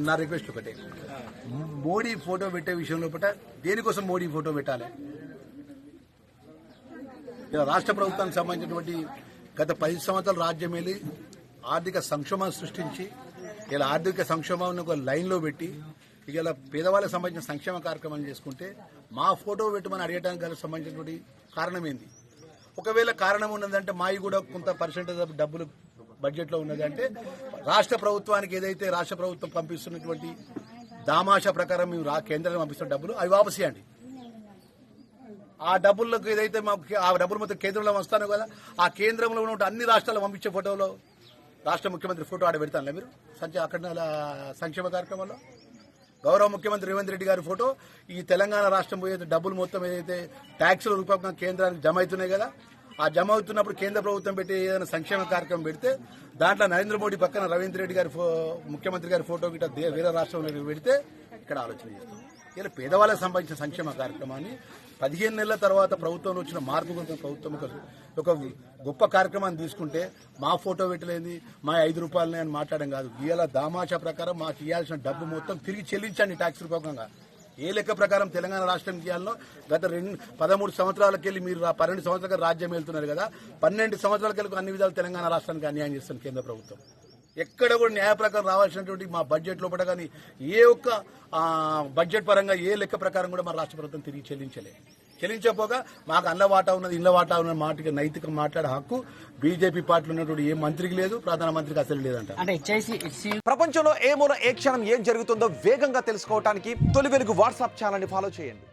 నా రిక్వెస్ట్ ఒకటే, మోడీ ఫోటో పెట్టే విషయంలో దేనికోసం మోడీ ఫోటో పెట్టాలి? ఇలా రాష్ట్ర ప్రభుత్వానికి సంబంధించినటువంటి గత 10 సంవత్సరాలు రాజ్యం వెళ్ళి ఆర్థిక సంక్షోభాన్ని సృష్టించి ఇలా ఆర్థిక సంక్షోభాన్ని ఒక లైన్లో పెట్టి ఇలా పేదవాళ్ళకి సంబంధించిన సంక్షేమ కార్యక్రమాలు చేసుకుంటే మా ఫోటో పెట్టమని అడగడానికి సంబంధించినటువంటి కారణం ఏంది? ఒకవేళ కారణం ఉన్నదంటే మావి కూడా కొంత పర్సెంటేజ్ డబ్బులు బడ్జెట్లో ఉన్నది అంటే రాష్ట్ర ప్రభుత్వానికి ఏదైతే రాష్ట్ర ప్రభుత్వం పంపిస్తున్నటువంటి దామాషా ప్రకారం మేము కేంద్రానికి పంపిస్తున్న డబ్బులు అవి వాపసు ఇవ్వండి. ఆ డబ్బులకు ఏదైతే మాకు ఆ డబ్బులు మొత్తం కేంద్రంలో వస్తానో కదా, ఆ కేంద్రంలో ఉన్న అన్ని రాష్ట్రాలు పంపించే ఫోటోలో రాష్ట్ర ముఖ్యమంత్రి ఫోటో ఆడ పెడతానులే మీరు అక్కడ సంక్షేమ కార్యక్రమంలో. గౌరవ ముఖ్యమంత్రి రేవంత్ రెడ్డి గారి ఫోటో ఈ తెలంగాణ రాష్ట్రం పోయే డబ్బులు మొత్తం ఏదైతే ట్యాక్సుల రూపంగా కేంద్రానికి జమ అవుతున్నాయి కదా, ఆ జమ అవుతున్నప్పుడు కేంద్ర ప్రభుత్వం పెట్టి ఏదైనా సంక్షేమ కార్యక్రమం పెడితే దాంట్లో నరేంద్ర మోడీ పక్కన రవీంద్ర రెడ్డి గారి ముఖ్యమంత్రి గారి ఫోటో గిట్ట వేరే రాష్ట్రంలో పెడితే ఇక్కడ ఆలోచన చేస్తాం. ఇలా పేదవాళ్ళకి సంబంధించిన సంక్షేమ కార్యక్రమాన్ని 15 నెలల తర్వాత ప్రభుత్వంలో వచ్చిన మార్పు కోసం ప్రభుత్వం ఒక గొప్ప కార్యక్రమాన్ని తీసుకుంటే మా ఫోటో పెట్టలేంది, మా 5 రూపాయలని అని మాట్లాడడం కాదు. ఇవాళ దామాషా ప్రకారం మాకు ఇవ్వాల్సిన డబ్బు మొత్తం తిరిగి చెల్లించండి ట్యాక్స్ రూపకంగా. ఏ లెక్క ప్రకారం తెలంగాణ రాష్ట్రం ఇవ్వాలో గత 13 సంవత్సరాలకెళ్ళి మీరు 12 సంవత్సరాల రాజ్యం వెళ్తున్నారు కదా, 12 సంవత్సరాలకెళ్ళి అన్ని విధాలు తెలంగాణ రాష్ట్రానికి అన్యాయం చేస్తుంది కేంద్ర ప్రభుత్వం. ఎక్కడ కూడా న్యాయ ప్రకారం రావాల్సినటువంటి మా బడ్జెట్ లోపల కానీ ఏ ఒక్క బడ్జెట్ పరంగా ఏ లెక్క ప్రకారం కూడా మా రాష్ట్ర ప్రభుత్వం తిరిగి చెల్లించకపోగా మాకు అల్ల వాటా ఉన్నది ఇళ్ల వాటా ఉన్న మాటకి నైతిక మాట్లాడే హక్కు బీజేపీ పార్టీలో ఉన్నటువంటి ఏ మంత్రికి లేదు, ప్రధానమంత్రికి అసలు లేదంట. ప్రపంచంలో ఏ మూల ఏ క్షణం ఏం జరుగుతుందో వేగంగా తెలుసుకోవడానికి తొలి వెలుగు వాట్సాప్ ఛానల్ ని ఫాలో చేయండి.